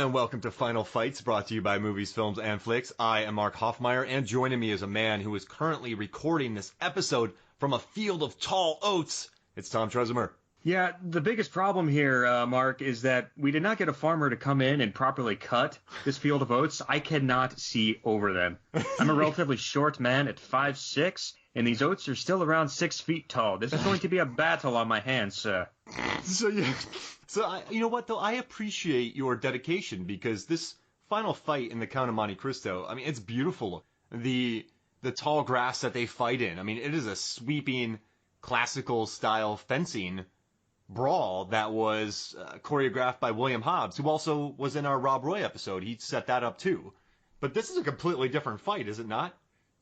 And welcome to Final Fights, brought to you by Movies, Films, and Flicks. I am Mark Hoffmeyer, and joining me is a man who is currently recording this episode from a field of tall oats. It's Tom Trezemer. Yeah, the biggest problem here, Mark, is that we did not get a farmer to come in and properly cut this field of oats. I cannot see over them. I'm a relatively short man at 5'6", and these oats are still around 6 feet tall. This is going to be a battle on my hands, sir. You know what, though? I appreciate your dedication, because this final fight in the Count of Monte Cristo, I mean, it's beautiful. The tall grass that they fight in, I mean, it is a sweeping, classical-style fencing brawl that was choreographed by William Hobbs, who also was in our Rob Roy episode. He set that up, too. But this is a completely different fight, is it not?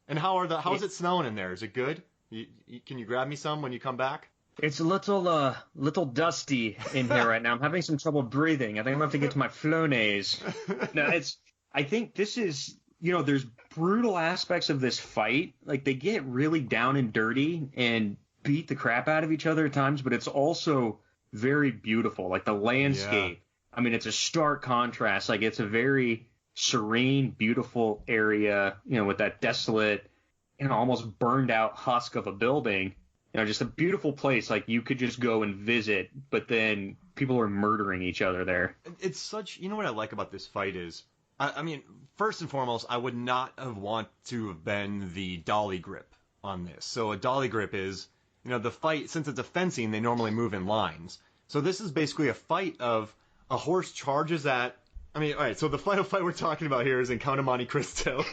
And how is it smelling in there? Is it good? Can you grab me some when you come back? It's a little dusty in here right now. I'm having some trouble breathing. I think I'm going to have to get to my Flonase. No, I think this is, there's brutal aspects of this fight. Like, they get really down and dirty and beat the crap out of each other at times, but it's also very beautiful. Like, the landscape. Yeah. I mean, it's a stark contrast. Like, it's a very serene, beautiful area, with that desolate, almost burned out husk of a building. Just a beautiful place, like you could just go and visit, but then people are murdering each other there. It's such, what I like about this fight is, I mean, first and foremost, I would not have want to have been the dolly grip on this. So a dolly grip is, the fight, since it's a fencing, they normally move in lines. So this is basically a fight of a horse charges at, all right, so the final fight we're talking about here is in Count of Monte Cristo.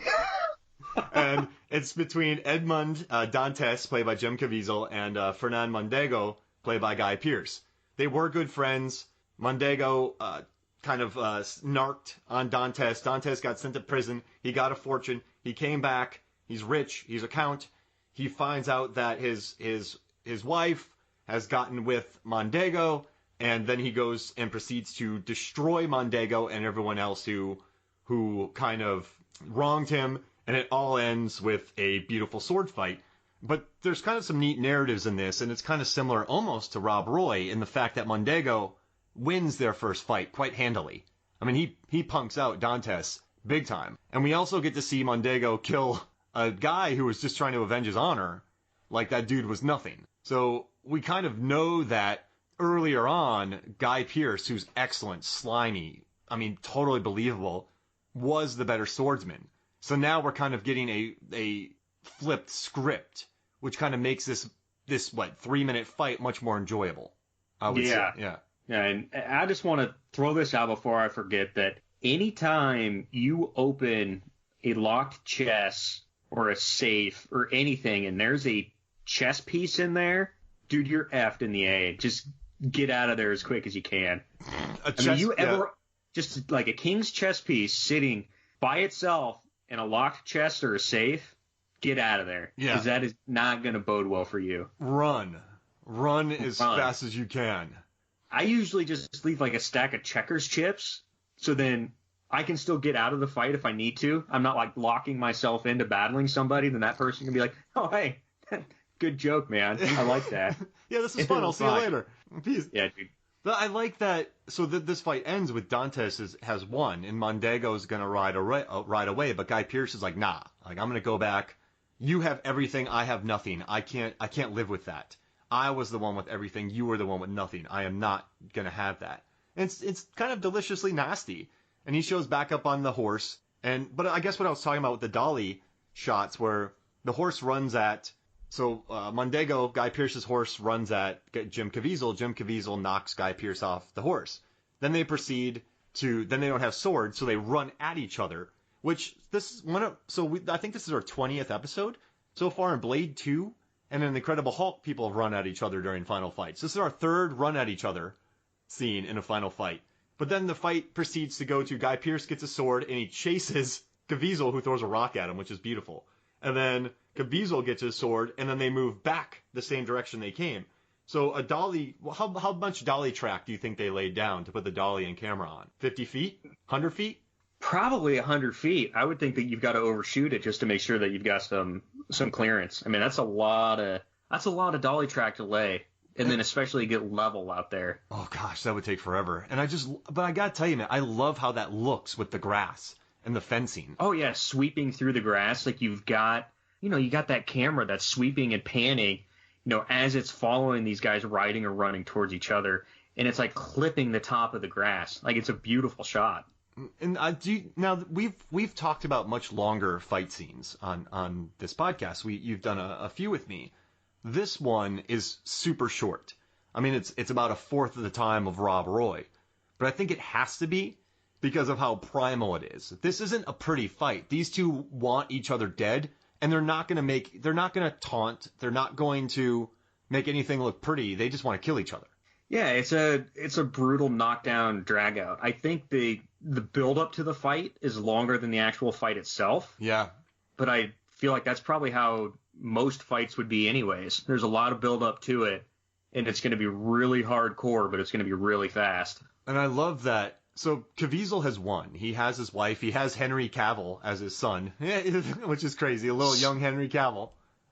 And it's between Edmond Dantes, played by Jim Caviezel, and Fernand Mondego, played by Guy Pearce. They were good friends. Mondego kind of snarked on Dantes. Dantes got sent to prison. He got a fortune. He came back. He's rich. He's a count. He finds out that his wife has gotten with Mondego, and then he goes and proceeds to destroy Mondego and everyone else who kind of wronged him. And it all ends with a beautiful sword fight. But there's kind of some neat narratives in this, and it's kind of similar almost to Rob Roy in the fact that Mondego wins their first fight quite handily. I mean, he punks out Dantes big time. And we also get to see Mondego kill a guy who was just trying to avenge his honor, like that dude was nothing. So we kind of know that earlier on, Guy Pearce, who's excellent, slimy, totally believable, was the better swordsman. So now we're kind of getting a flipped script, which kind of makes this 3-minute fight much more enjoyable, I would say. Yeah. Yeah, and I just want to throw this out before I forget that anytime you open a locked chest or a safe or anything and there's a chess piece in there, dude, you're effed in the A. Just get out of there as quick as you can. Just like a king's chess piece sitting by itself in a locked chest or a safe, get out of there. Yeah. Because that is not going to bode well for you. Run as fast as you can. I usually just leave like a stack of checkers chips, so then I can still get out of the fight if I need to. I'm not like locking myself into battling somebody, then that person can be like, oh, hey, good joke, man. I like that. Yeah, this is fun. I'll see you later. Peace. Yeah, dude. But I like that. So this fight ends with Dantes has won, and Mondego's gonna ride away. But Guy Pearce is like, nah. Like, I'm gonna go back. You have everything. I have nothing. I can't live with that. I was the one with everything. You were the one with nothing. I am not gonna have that. And it's kind of deliciously nasty. And he shows back up on the horse. But I guess what I was talking about with the dolly shots, where the horse runs at. So Mondego, Guy Pearce's horse, runs at Jim Caviezel. Jim Caviezel knocks Guy Pearce off the horse. Then they proceed to. Then they don't have swords, so they run at each other. Which I think this is our 20th episode so far in Blade 2, and in the Incredible Hulk, people have run at each other during final fights. This is our third run at each other scene in a final fight. But then the fight proceeds to go to Guy Pearce gets a sword and he chases Caviezel, who throws a rock at him, which is beautiful. And then Caviezel gets his sword, and then they move back the same direction they came. So a dolly, how much dolly track do you think they laid down to put the dolly and camera on? 50 feet? 100 feet? Probably 100 feet. I would think that you've got to overshoot it just to make sure that you've got some clearance. That's a lot of dolly track to lay. and then especially get level out there. Oh gosh, that would take forever. But I gotta tell you, man, I love how that looks with the grass and the fencing. Oh yeah, sweeping through the grass, like you got that camera that's sweeping and panning, as it's following these guys riding or running towards each other, and it's like clipping the top of the grass. Like, it's a beautiful shot. And now we've talked about much longer fight scenes on this podcast. You've done a few with me. This one is super short. I mean, it's about a fourth of the time of Rob Roy, but I think it has to be because of how primal it is. This isn't a pretty fight. These two want each other dead, and they're not gonna taunt. They're not going to make anything look pretty. They just want to kill each other. Yeah, it's a brutal knockdown drag out. I think the build up to the fight is longer than the actual fight itself. Yeah. But I feel like that's probably how most fights would be anyways. There's a lot of build up to it, and it's going to be really hardcore, but it's going to be really fast. And I love that. So Caviezel has won. He has his wife. He has Henry Cavill as his son, which is crazy. A little young Henry Cavill.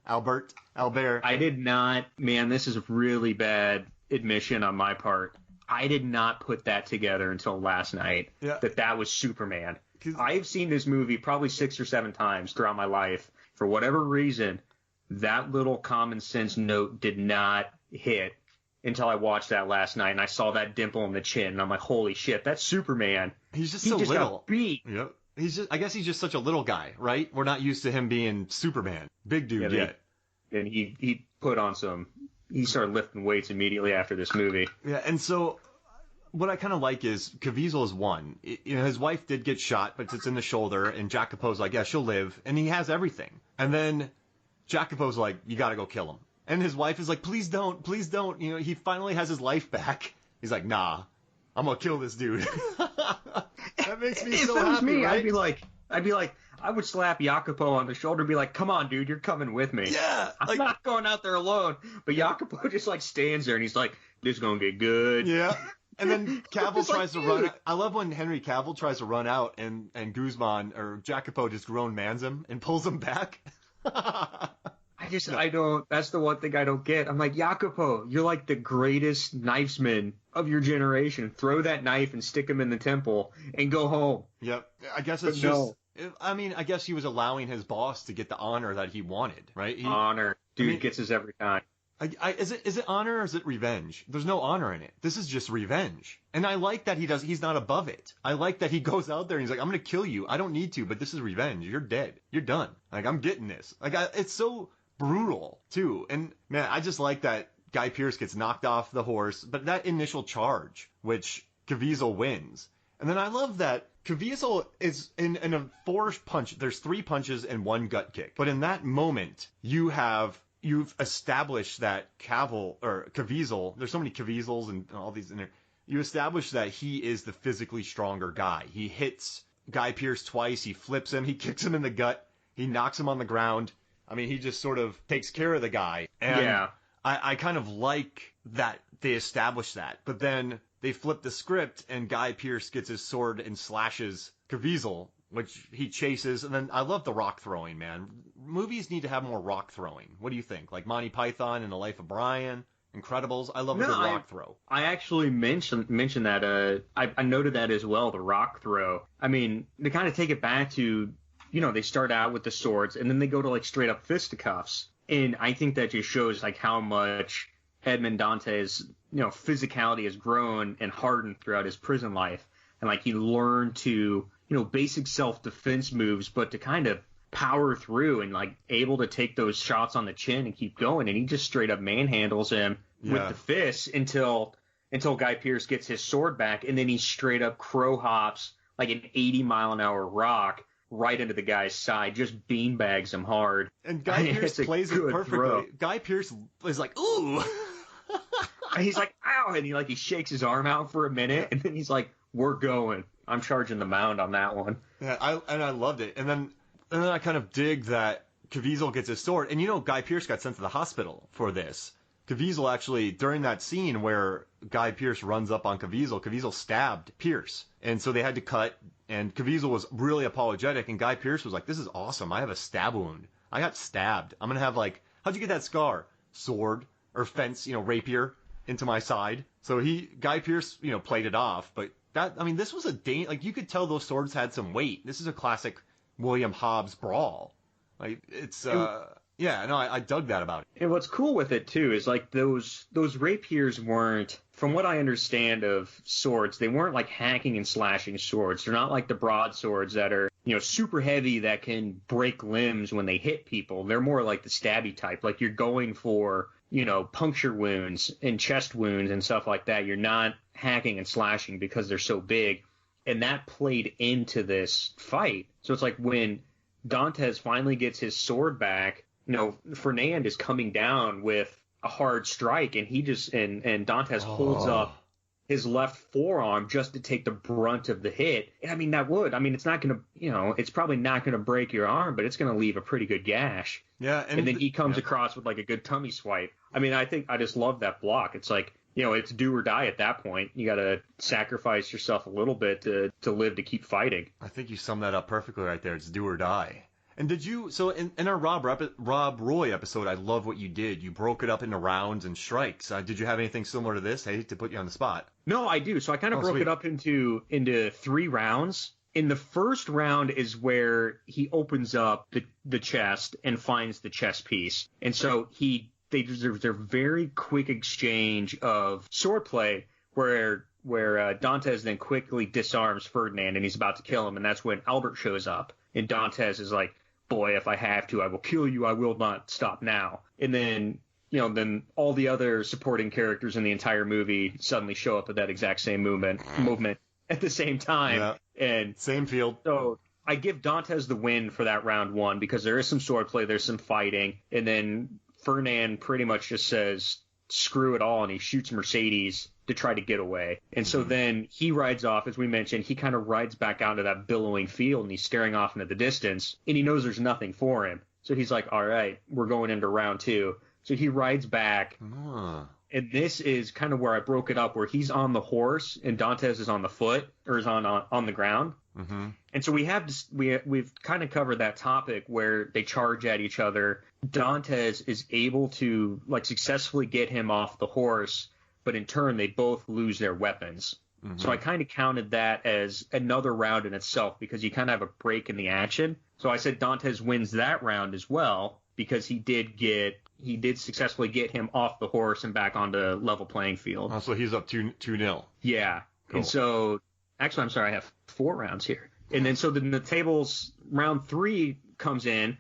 Albert. I did not, man, this is really bad admission on my part. I did not put that together until last night, that was Superman. I've seen this movie probably 6 or 7 times throughout my life. For whatever reason, that little common sense note did not hit until I watched that last night, and I saw that dimple in the chin, and I'm like, holy shit, that's Superman. He's just so little. Got beat. Yep. I guess he's just such a little guy, right? We're not used to him being Superman. Big dude yet. And he put on he started lifting weights immediately after this movie. Yeah, and so what I kind of like is Caviezel has won. His wife did get shot, but it's in the shoulder, and Jacopo's like, yeah, she'll live, and he has everything. And then Jacopo's like, you got to go kill him. And his wife is like, please don't. He finally has his life back. He's like, nah, I'm gonna kill this dude. That makes me so happy. Me, right? I'd be like, I would slap Jacopo on the shoulder and be like, come on, dude, you're coming with me. Yeah. I'm not going out there alone. But Jacopo just like stands there and he's like, this is gonna get good. Yeah. And then Cavill tries to run. I love when Henry Cavill tries to run out and Guzman or Jacopo just grown mans him and pulls him back. I don't. That's the one thing I don't get. I'm like, Jacopo, you're like the greatest knifesman of your generation. Throw that knife and stick him in the temple and go home. Yep. I guess it's just. I mean, I guess he was allowing his boss to get the honor that he wanted, right? Honor, dude, gets his every time. Is it honor or is it revenge? There's no honor in it. This is just revenge. And I like that he's not above it. I like that he goes out there and he's like, I'm going to kill you. I don't need to, but this is revenge. You're dead. You're done. Like, I'm getting this. Like, it's so brutal, too. And, man, I just like that Guy Pearce gets knocked off the horse, but that initial charge, which Caviezel wins. And then I love that Caviezel is in a 4 punch. There's 3 punches and 1 gut kick. But in that moment, you've established that Caviezel, there's so many Caviezels and all these in there. You establish that he is the physically stronger guy. He hits Guy Pearce twice. He flips him. He kicks him in the gut. He knocks him on the ground. I mean, he just sort of takes care of the guy. And yeah. I kind of like that they established that. But then they flip the script and Guy Pearce gets his sword and slashes Caviezel, which he chases. And then I love the rock throwing, man. Movies need to have more rock throwing. What do you think? Like Monty Python and The Life of Brian, Incredibles. I love a good rock throw. I actually mentioned that. I noted that as well, the rock throw. I mean, to kind of take it back to, they start out with the swords and then they go to like straight up fisticuffs. And I think that just shows like how much Edmond Dantes, physicality has grown and hardened throughout his prison life. And like he learned to, basic self-defense moves, but to kind of power through and like able to take those shots on the chin and keep going. And he just straight up manhandles him with the fists until Guy Pearce gets his sword back. And then he straight up crow hops like an 80-mile-an-hour rock right into the guy's side, just beanbags him hard. And Guy Pearce plays it perfectly. Throw. Guy Pearce is like, ooh. And he's like, ow. And he shakes his arm out for a minute. And then he's like, we're going. I'm charging the mound on that one. Yeah, I loved it. And then I kind of dig that Caviezel gets his sword. And Guy Pearce got sent to the hospital for this. Caviezel actually, during that scene where Guy Pearce runs up on Caviezel stabbed Pearce. And so they had to cut. And Caviezel was really apologetic. And Guy Pearce was like, this is awesome. I have a stab wound. I got stabbed. I'm going to have how'd you get that scar? Sword. or fence, rapier into my side. So Guy Pearce, played it off. But this was you could tell those swords had some weight. This is a classic William Hobbs brawl. Like, it's, I dug that about it. And what's cool with it, too, is, like, those rapiers weren't, from what I understand of swords, they weren't, like, hacking and slashing swords. They're not like the broadswords that are, super heavy that can break limbs when they hit people. They're more like the stabby type. Like, you're going for, puncture wounds and chest wounds and stuff like that. You're not hacking and slashing because they're so big. And that played into this fight. So it's like when Dantes finally gets his sword back, Fernand is coming down with a hard strike, and and Dantes holds up his left forearm just to take the brunt of the hit. And it's not going to, it's probably not going to break your arm, but it's going to leave a pretty good gash. Yeah. And then he comes across with like a good tummy swipe. I just love that block. It's like, it's do or die at that point. You got to sacrifice yourself a little bit to live, to keep fighting. I think you summed that up perfectly right there. It's do or die. And in our Rob Roy episode, I love what you did. You broke it up into rounds and strikes. Did you have anything similar to this? I hate to put you on the spot. No, I do. So I kind of broke it up into 3 rounds. In the first round is where he opens up the chest and finds the chest piece. And so there's a very quick exchange of swordplay where Dantes then quickly disarms Ferdinand, and he's about to kill him. And that's when Albert shows up. And Dantes is like, boy, if I have to, I will kill you. I will not stop now. And then, then all the other supporting characters in the entire movie suddenly show up at that exact same movement at the same time. Yeah. And same field. So I give Dantes the win for that round 1 because there is some swordplay, there's some fighting. And then Fernand pretty much just says, screw it all, and he shoots Mercedes to try to get away. And so then he rides off, as we mentioned, he kind of rides back out to that billowing field, and he's staring off into the distance, and he knows there's nothing for him. So he's like, all right, we're going into round 2. So he rides back, and this is kind of where I broke it up, where he's on the horse and Dantes is on the foot, or is on the ground. Mm-hmm. And so we've kind of covered that topic where they charge at each other. Dantes is able to successfully get him off the horse, but in turn they both lose their weapons. Mm-hmm. So I kind of counted that as another round in itself because you kind of have a break in the action. So I said Dantes wins that round as well because he did successfully get him off the horse and back onto level playing field. Oh, so he's up 2-0. Yeah. Cool. And so actually, I'm sorry, I have 4 rounds here. And then so then the tables, round 3 comes in.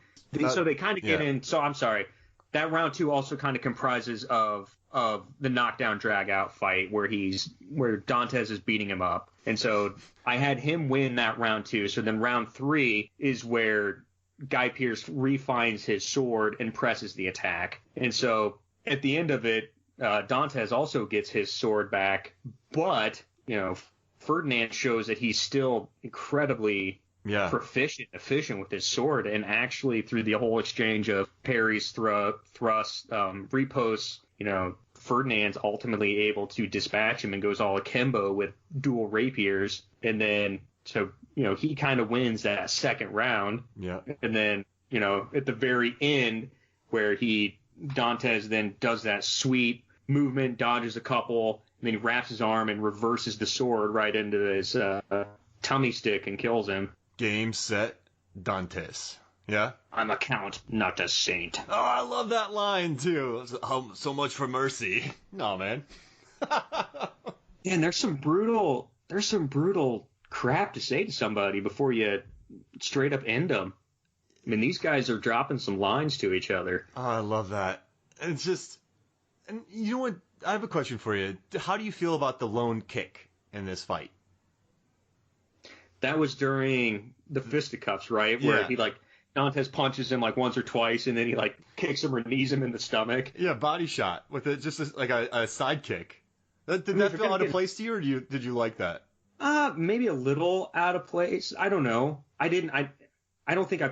So they kind of get in. So I'm sorry. That round 2 also kind of comprises of the knockdown drag out fight where Dantes is beating him up. And so I had him win that round 2. So then round 3 is where Guy Pearce refines his sword and presses the attack. And so at the end of it, Dantes also gets his sword back, but Ferdinand shows that he's still incredibly efficient with his sword, and actually through the whole exchange of parries, thrusts, riposts, Ferdinand's ultimately able to dispatch him and goes all akimbo with dual rapiers, and then so he kind of wins that second round. Yeah. And then at the very end where Dantes then does that sweet movement, dodges a couple, and then he wraps his arm and reverses the sword right into his tummy stick and kills him. Game, set, Dantes. Yeah? I'm a count, not a saint. Oh, I love that line, too. So much for mercy. No, man. And there's some brutal crap to say to somebody before you straight up end them. I mean, these guys are dropping some lines to each other. Oh, I love that. And it's just... And you know what? I have a question for you. How do you feel about the lone kick in this fight? That was during the fisticuffs, right? Where he Dantes punches him once or twice, and then he kicks him or knees him in the stomach. Yeah, body shot with a side kick. Did that feel out of place to you, or did you like that? Maybe a little out of place. I don't know. I don't think I